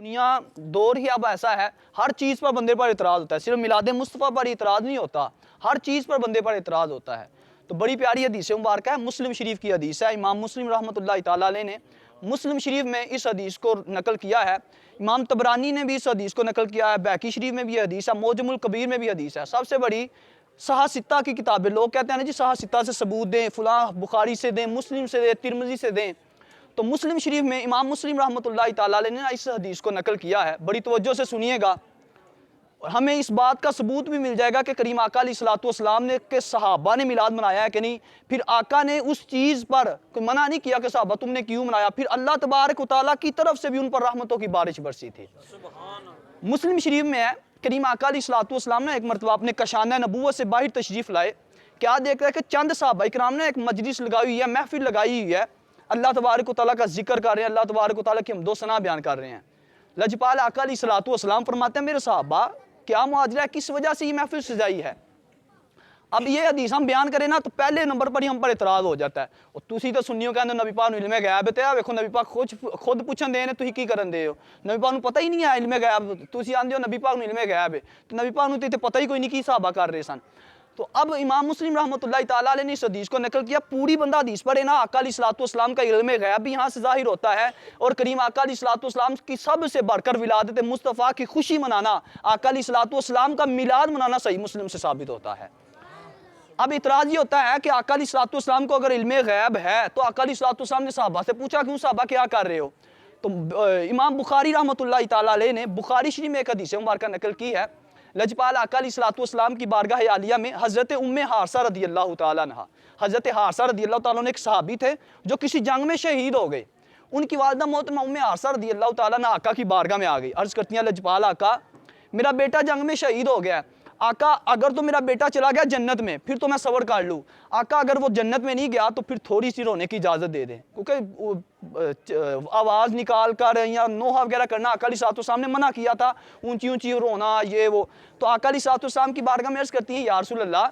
دنیا دور ہی اب ایسا ہے، ہر چیز پر بندے پر اعتراض ہوتا ہے، صرف میلاد مصطفیٰ پر اعتراض نہیں ہوتا، ہر چیز پر بندے پر اعتراض ہوتا ہے۔ تو بڑی پیاری حدیث مبارکہ ہے، مسلم شریف کی حدیث ہے، امام مسلم رحمۃ اللہ تعالیٰ علیہ نے مسلم شریف میں اس حدیث کو نقل کیا ہے، امام طبرانی نے بھی اس حدیث کو نقل کیا ہے، بیہقی شریف میں بھی حدیث ہے، معجم الکبیر میں بھی حدیث ہے۔ سب سے بڑی صحاح ستہ کی کتابیں، لوگ کہتے ہیں نا جی صحاح ستہ سے ثبوت دیں، فلاں بخاری سے دیں، مسلم سے دیں، ترمذی سے دیں، تو مسلم شریف میں امام مسلم رحمۃ اللہ تعالیٰ علیہ نے اس حدیث کو نقل کیا ہے۔ بڑی توجہ سے سنیے گا، ہمیں اس بات کا ثبوت بھی مل جائے گا کہ کریم آقا علیہ السلام نے کہ صحابہ نے میلاد منایا ہے کہ نہیں، پھر آقا نے اس چیز پر کوئی منع نہیں کیا کہ صحابہ تم نے کیوں منایا، پھر اللہ تبارک و تعالیٰ کی طرف سے بھی ان پر رحمتوں کی بارش برسی تھی۔ مسلم شریف میں ہے، کریم آقا علیہ السلام نے ایک مرتبہ اپنے کشانہ نبوت سے باہر تشریف لائے، کیا دیکھ رہے کہ چند صحابہ کرام نے ایک مجلس لگائی ہوئی ہے، محفل لگائی ہوئی ہے، اللہ تبارک و تعالیٰ کا ذکر کر رہے ہیں، اللہ تبارک و تعالیٰ کی حمد و ثنا بیان کر رہے ہیں۔ لجپال آقا علیہ السلام فرماتے ہیں میرے صحابہ کیا معاجرہ ہے، کس وجہ سے یہ محفل سجائی ہے؟ اب یہ حدیث ہم بیان کریں نا تو پہلے نمبر پر ہی ہم پر اعتراض ہو جاتا ہے، اور تسی تو سنیو کہندے نبی پاک نو علم غیب تے آ ویکھو نبی پاک خود پوچھن دے نے تسی کی کرن دے ہو، نبی پاک نو پتہ ہی نہیں ہے علم غیب، تسی آندے ہو نبی پاک نو علم غیب ہے، تو نبی پاک نو تے پتہ ہی کوئی نہیں کی صحابہ کر رہے سن۔ تو اب امام مسلم رحمۃ اللہ تعالیٰ علیہ نے اس حدیث کو نقل کیا، پوری بندہ حدیث پڑھے نا، آقا علیہ السلام کا علم غیب بھی یہاں سے ظاہر ہوتا ہے، اور کریم آقا علیہ السلام کی سب سے بڑھ کر ولادت مصطفیٰ کی خوشی منانا، آقا علیہ السلام کا میلاد منانا صحیح مسلم سے ثابت ہوتا ہے۔ اب اعتراض یہ ہوتا ہے کہ آقا علیہ السلام کو اگر علم غیب ہے تو آقا علیہ السلام نے صحابہ سے پوچھا کیوں صحابہ کیا کر رہے ہو؟ تو امام بخاری رحمۃ اللہ تعالیٰ علیہ نے بخاری شریف میں ایک حدیث مبارکہ نقل کی ہے، لجپال آقا علیہ السلام کی بارگاہ عالیہ میں حضرت ام حارثہ رضی اللہ تعالیٰ عنہا، حضرت حارثہ رضی اللہ تعالیٰ عنہ ایک صحابی تھے جو کسی جنگ میں شہید ہو گئے، ان کی والدہ محترمہ ام حارثہ رضی اللہ تعالیٰ عنہ آقا کی بارگاہ میں آ گئی، عرض کرتی ہیں لجپال آقا میرا بیٹا جنگ میں شہید ہو گیا ہے، آقا اگر تو میرا بیٹا چلا گیا جنت میں پھر تو میں صبر کر لوں، آقا اگر وہ جنت میں نہیں گیا تو پھر تھوڑی سی رونے کی اجازت دے دیں، کیونکہ آواز نکال کر یا نوحہ وغیرہ کرنا آقا علیہ السلام نے منع کیا تھا، اونچی اونچی رونا یہ وہ، تو آقا علیہ السلام کی بارگاہ میں عرض کرتی ہیں یا رسول اللہ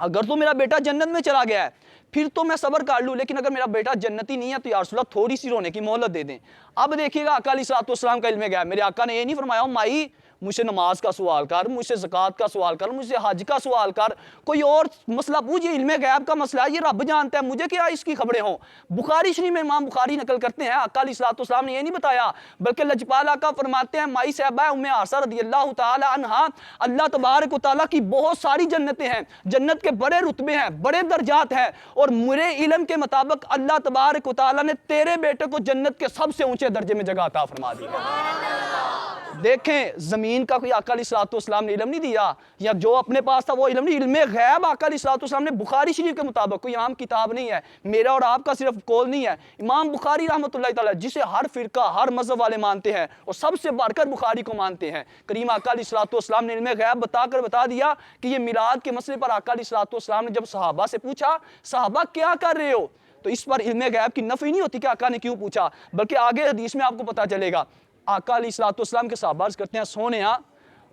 اگر تو میرا بیٹا جنت میں چلا گیا ہے پھر تو میں صبر کر لوں، لیکن اگر میرا بیٹا جنتی نہیں ہے تو یا رسول اللہ تھوڑی سی رونے کی مہلت دے دیں۔ اب دیکھیے گا آقا علیہ السلام کا علم غیب، میرے آقا نے یہ نہیں فرمایا مائی مجھ سے نماز کا سوال کر، مجھ سے زکوٰۃ کا سوال کر، مجھ سے حج کا سوال کر، کوئی اور مسئلہ پوچھ، یہ علم غیب کا مسئلہ ہے، یہ رب جانتا ہے، مجھے کیا اس کی خبریں ہوں۔ بخاری شریف میں امام بخاری نقل کرتے ہیں آقا علیہ السلام نے یہ نہیں بتایا، بلکہ لجپال آقا فرماتے ہیں مائی صاحبہ ام حارثہ رضی اللہ تعالی عنہا اللہ تبارک و تعالیٰ کی بہت ساری جنتیں ہیں، جنت کے بڑے رتبے ہیں، بڑے درجات ہیں، اور میرے علم کے مطابق اللہ تبارک و تعالیٰ نے تیرے بیٹے کو جنت کے سب سے اونچے درجے میں جگہ عطا فرما دی ہے۔ دیکھیں زمین کا کوئی آقا علیہ السلام نے علم نہیں دیا، یا جو اپنے پاس تھا وہ علم نہیں، علم غیب آقا علیہ السلام نے بخاری شریف کے مطابق، کوئی عام کتاب نہیں ہے، میرا اور آپ کا صرف قول نہیں ہے، امام بخاری رحمۃ اللہ تعالیٰ جسے ہر فرقہ ہر مذہب والے مانتے ہیں اور سب سے بڑھ کر بخاری کو مانتے ہیں، کریم آقا علیہ السلام نے علم غیب بتا کر بتا دیا کہ یہ میلاد کے مسئلے پر آقا علیہ السلام نے جب صحابہ سے پوچھا صحابہ کیا کر رہے ہو، تو اس پر علم غیب کی نفی نہیں ہوتی کہ آقا نے کیوں پوچھا، بلکہ آگے حدیث میں آپ کو پتہ چلے گا آقا علیہ السلام کے صحابہ عرض کرتے ہیں سونیا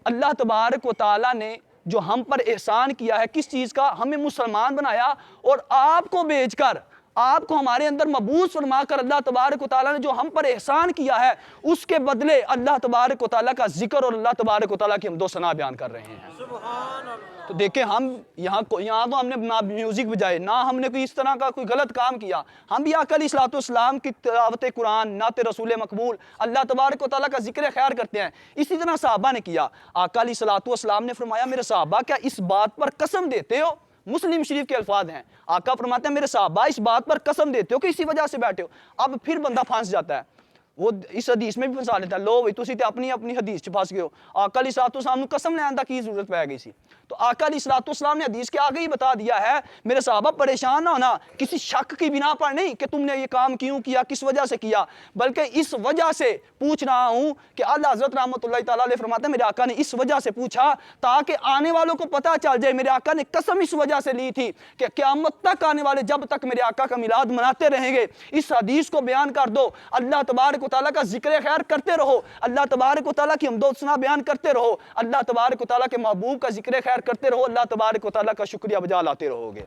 اللہ تبارک و تعالیٰ نے جو ہم پر احسان کیا ہے کس چیز کا، ہمیں مسلمان بنایا اور آپ کو بھیج کر آپ کو ہمارے اندر مبعوث فرما کر اللہ تبارک و تعالیٰ نے جو ہم پر احسان کیا ہے اس کے بدلے اللہ تبارک و تعالیٰ کا ذکر اور اللہ تبارک و تعالیٰ کی حمد و ثنا بیان کر رہے ہیں۔ تو دیکھیں ہم یہاں تو ہم نے نہ میوزک بجائے، نہ ہم نے کوئی اس طرح کا کوئی غلط کام کیا، ہم بھی آقا علیہ السلام کی تلاوت قرآن، نعت رسول مقبول، اللہ تبارک و تعالیٰ کا ذکر خیر کرتے ہیں، اسی طرح صحابہ نے کیا۔ آقا علیہ السلام نے فرمایا میرے صحابہ کیا اس بات پر قسم دیتے ہو، مسلم شریف کے الفاظ ہیں، آقا فرماتے ہیں میرے صحابہ اس بات پر قسم دیتے ہو کہ اسی وجہ سے بیٹھے ہو۔ اب پھر بندہ پھنس جاتا ہے، وہ اس حدیث میں بھی پھنسا لیتا ہے، لو بھائی تسی تے اپنی حدیث چ پھنس گئے ہو، آقا علیہ السلام نے قسم لین دا کی ضرورت پہ گئی سی، تو آقا علیہ السلام نے حدیث کے آگے ہی بتا دیا ہے میرے صحابہ پریشان نہ ہونا کسی شک کی بنا پر نہیں کہ تم نے یہ کام کیوں کیا، کس وجہ سے کیا، بلکہ اس وجہ سے پوچھ رہا ہوں کہ اعلیٰ حضرت رحمۃ اللہ تعالیٰ علیہ فرماتے ہیں میرے آقا نے اس وجہ سے پوچھا تاکہ آنے والوں کو پتہ چل جائے، میرے آقا نے قسم اس وجہ سے لی تھی کہ قیامت تک آنے والے جب تک میرے آقا کا میلاد مناتے رہیں گے اس حدیث کو بیان کر دو، اللہ تبارک و تعالیٰ کا ذکر خیر کرتے رہو، اللہ تبارک و تعالیٰ کی حمد و ثنا بیان کرتے رہو، اللہ تبارک و تعالیٰ کے محبوب کا ذکر خیر کرتے رہو، اللہ تبارک و تعالیٰ کا شکریہ بجا لاتے رہو گے۔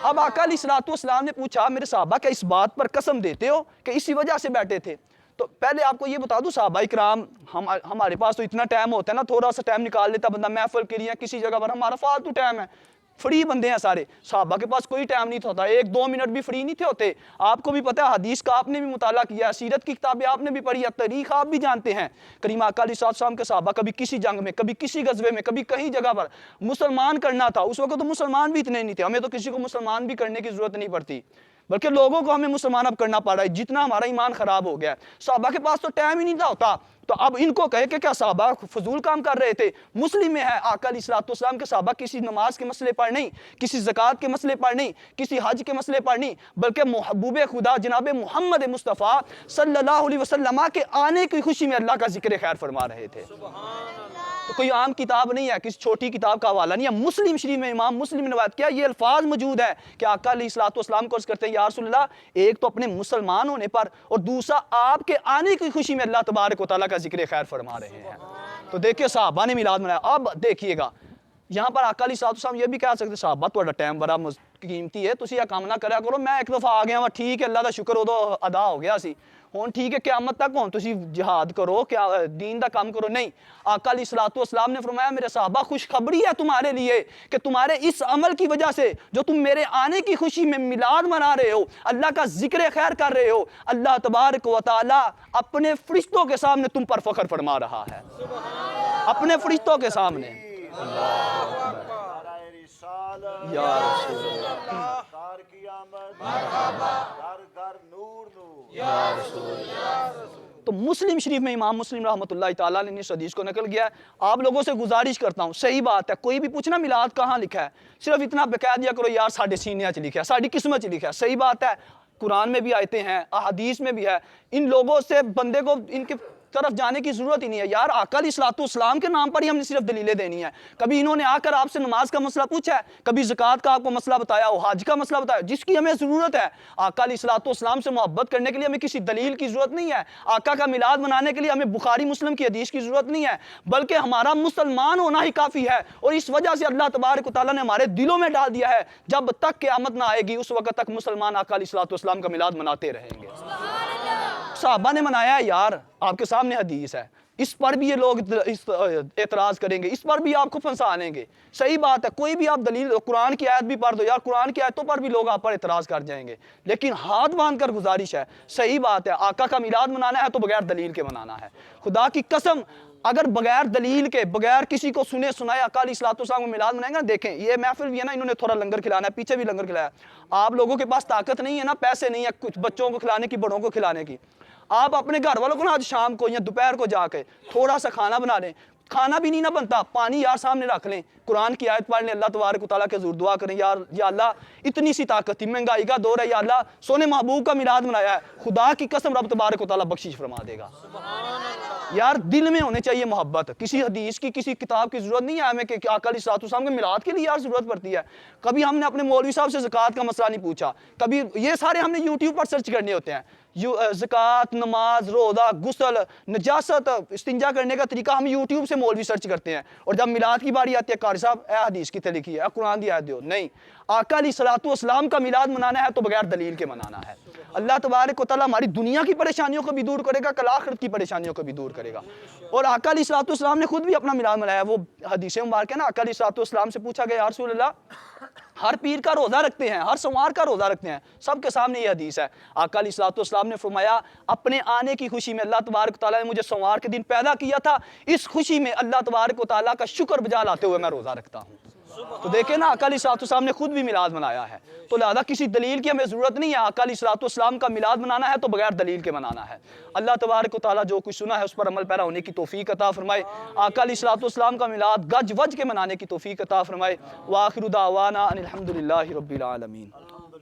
اب آقا علیہ السلام نے پوچھا میرے صحابہ کیا اس بات پر قسم دیتے ہو کہ اسی وجہ سے بیٹھے تھے، تو پہلے آپ کو یہ بتا دوں صحابہ کرام، ہمارے پاس تو اتنا ٹائم ہوتا ہے نا، تھوڑا سا ٹائم نکال لیتا بندہ محفل کے لیے کسی جگہ پر، ہمارا فالتو ٹائم ہے، فری بندے ہیں سارے. صحابہ کے پاس کوئی ٹائم نہیں ہوتا، 1-2 منٹ بھی فری نہیں تھے ہوتے. آپ کو بھی پتہ ہے، حدیث کا آپ نے بھی مطالعہ کیا ہے، سیرت کی کتابیں آپ نے بھی پڑھی ہے، تاریخ آپ بھی جانتے ہیں. کریم آقا علیہ السلام کے صحابہ کبھی کسی جنگ میں، کبھی کسی غزوے میں، کبھی کہیں جگہ پر مسلمان کرنا تھا. اس وقت تو مسلمان بھی اتنے نہیں تھے، ہمیں تو کسی کو مسلمان بھی کرنے کی ضرورت نہیں پڑتی، بلکہ لوگوں کو ہمیں مسلمان اب کرنا پڑ رہا ہے، جتنا ہمارا ایمان خراب ہو گیا ہے. صحابہ کے پاس تو ٹائم ہی نہیں تھا ہوتا. تو اب ان کو کہے کہ کیا صحابہ فضول کام کر رہے تھے؟ مسلم میں ہے آقا علیہ السلام کے صحابہ کسی نماز کے مسئلے پر نہیں، کسی زکوٰۃ کے مسئلے پر نہیں، کسی حج کے مسئلے پر نہیں، بلکہ محبوب خدا جناب محمد مصطفیٰ صلی اللہ علیہ وسلم کے آنے کی خوشی میں اللہ کا ذکر خیر فرما رہے تھے. تو کوئی عام کتاب نہیں ہے، کسی چھوٹی کتاب کا حوالہ نہیں ہے. مسلم شریف میں امام مسلم نے روایت کیا، یہ الفاظ موجود ہے کہ آقا علیہ السلام کو عرض کرتے ہیں یا رسول اللہ، ایک تو اپنے مسلمان ہونے پر، اور دوسرا آپ کے آنے کی خوشی میں اللہ تبارک و تعالیٰ کا ذکر خیر فرما رہے ہیں. تو دیکھیے صحابہ نے میلاد منایا. اب دیکھیے گا یہاں پر آقا علیہ السلام یہ بھی کہہ سکتے صحابہ تھوڑا ٹائم بڑا قیمتی ہے، تسی یہ کام نہ کریا کرو، میں ایک دفعہ آ گیا ہوں ٹھیک ہے، اللہ کا شکر ہو تو ادا ہو گیا سی، ہوں ٹھیک ہے قیامت تک ہوں تسی جہاد کرو، کیا دین دا کام کرو. نہیں، آقا علیہ السلام نے فرمایا میرے صحابہ خوشخبری ہے تمہارے لیے کہ تمہارے اس عمل کی وجہ سے جو تم میرے آنے کی خوشی میں میلاد منا رہے ہو، اللہ کا ذکر خیر کر رہے ہو، اللہ تبارک و تعالیٰ اپنے فرشتوں کے سامنے تم پر فخر فرما رہا ہے، اپنے فرشتوں کے سامنے. یا رسول اللہ تو مسلم شریف میں امام مسلم رحمۃ اللہ تعالیٰ نے اس حدیث کو نقل کیا ہے. آپ لوگوں سے گزارش کرتا ہوں، صحیح بات ہے، کوئی بھی پوچھنا میلاد کہاں لکھا ہے، صرف اتنا بکا دیا کرو یار ساڈے سینیاں چ لکھا ہے، ساڈی قسمت چ لکھا ہے. صحیح بات ہے، قرآن میں بھی آیتیں ہیں، احادیث میں بھی ہے. ان لوگوں سے بندے کو ان کے طرف جانے کی ضرورت ہی نہیں ہے. یار آقا علیہ السلام کے نام پر ہی ہم نے صرف دلیلیں دینی ہیں. کبھی انہوں نے آ کر آپ سے نماز کا مسئلہ پوچھا ہے، کبھی زکوٰۃ کا آپ کو مسئلہ بتایا ہو، حج کا مسئلہ بتایا، جس کی ہمیں ضرورت ہے. آقا علیہ السلام سے محبت کرنے کے لیے ہمیں کسی دلیل کی ضرورت نہیں ہے. آقا کا میلاد منانے کے لیے ہمیں بخاری مسلم کی حدیث کی ضرورت نہیں ہے، بلکہ ہمارا مسلمان ہونا ہی کافی ہے. اور اس وجہ سے اللہ تبارک و تعالیٰ نے ہمارے دلوں میں ڈال دیا ہے جب تک قیامت نہ آئے گی اس وقت تک مسلمان آقا علیہ السلام کا میلاد مناتے رہیں گے. صحابہ نے منایا ہے یار، آپ کے سامنے حدیث ہے. اس پر بھی یہ لوگ اعتراض کریں گے، اس پر بھی آپ کو پھنسا لیں گے. صحیح بات ہے، کوئی بھی آپ دلیل قرآن کی آیت بھی پڑھ دو یار، قرآن کی آیتوں پر بھی لوگ آپ پر اعتراض کر جائیں گے. لیکن ہاتھ باندھ کر گزارش ہے، صحیح بات ہے، آقا کا میلاد منانا ہے تو بغیر دلیل کے منانا ہے. خدا کی قسم اگر بغیر دلیل کے، بغیر کسی کو سنے سنائے آقا علیہ السلام کو میلاد منائیں گے نا، دیکھیں یہ محفل بھی ہے نا، انہوں نے تھوڑا لنگر کھلانا ہے، پیچھے بھی لنگر کھلایا. آپ لوگوں کے پاس طاقت نہیں ہے نا، پیسے نہیں ہے کچھ بچوں کو کھلانے کی، بڑوں کو کھلانے کی. آپ اپنے گھر والوں کو نا آج شام کو یا دوپہر کو جا کے تھوڑا سا کھانا بنا لیں. کھانا بھی نہیں نہ بنتا، پانی یار سامنے رکھ لیں، قرآن کی آیت پڑھ لیں، اللہ تبارک و تعالیٰ کے حضور دعا کریں یا اللہ اتنی سی طاقت تھی، مہنگائی کا دور ہے، یا اللہ سونے محبوب کا میلاد منایا ہے، خدا کی قسم رب تبارک و تعالیٰ بخشش فرما دے گا. یار دل میں ہونے چاہیے محبت، کسی حدیث کی کسی کتاب کی ضرورت نہیں ہے ہمیں کہ آقا علیہ السلام کے میلاد کے لیے یار ضرورت پڑتی ہے. کبھی ہم نے اپنے مولوی صاحب سے زکوٰۃ کا مسئلہ نہیں پوچھا، کبھی یہ سارے ہم نے یوٹیوب پر سرچ کرنے ہوتے ہیں. زکوٰۃ، نماز، روزہ، غسل، نجاست، استنجا کرنے کا طریقہ ہم یوٹیوب سے مولوی سرچ کرتے ہیں. اور جب میلاد کی باری آتی ہے قاری صاحب اے حدیث کی لکھی ہے، قرآن دی آیت دیو. نہیں، آقا علیہ السلام کا میلاد منانا ہے تو بغیر دلیل کے منانا ہے. اللہ تبارک و تعالیٰ ہماری دنیا کی پریشانیوں کو بھی دور کرے گا، کل آخرت کی پریشانیوں کو بھی دور کرے گا. اور آقا علیہ السلام نے خود بھی اپنا میلاد منایا. وہ حدیث مبارک ہے نا، آقا علیہ السلام سے پوچھا گیا یا رسول اللہ ہر پیر کا روزہ رکھتے ہیں، ہر سوار کا روزہ رکھتے ہیں، سب کے سامنے یہ حدیث ہے. آقا علیہ السلام نے فرمایا اپنے آنے کی خوشی میں اللہ تبارک و تعالیٰ نے مجھے سوار کے دن پیدا کیا تھا، اس خوشی میں اللہ تبارک و تعالیٰ کا شکر بجا لاتے ہوئے میں روزہ رکھتا ہوں. تو دیکھیں نا آقا علیہ السلام نے خود بھی میلاد منایا ہے. تو لہذا کسی دلیل کی ہمیں ضرورت نہیں ہے. آقا علیہ السلام کا میلاد منانا ہے تو بغیر دلیل کے منانا ہے. اللہ تبارک و تعالیٰ جو کچھ سنا ہے اس پر عمل پیرا ہونے کی توفیق عطا فرمائے. آقا علیہ السلام کا میلاد گج وج کے منانے کی توفیق عطا فرمائے. وآخر دعوانا ان الحمد للہ رب العالمین.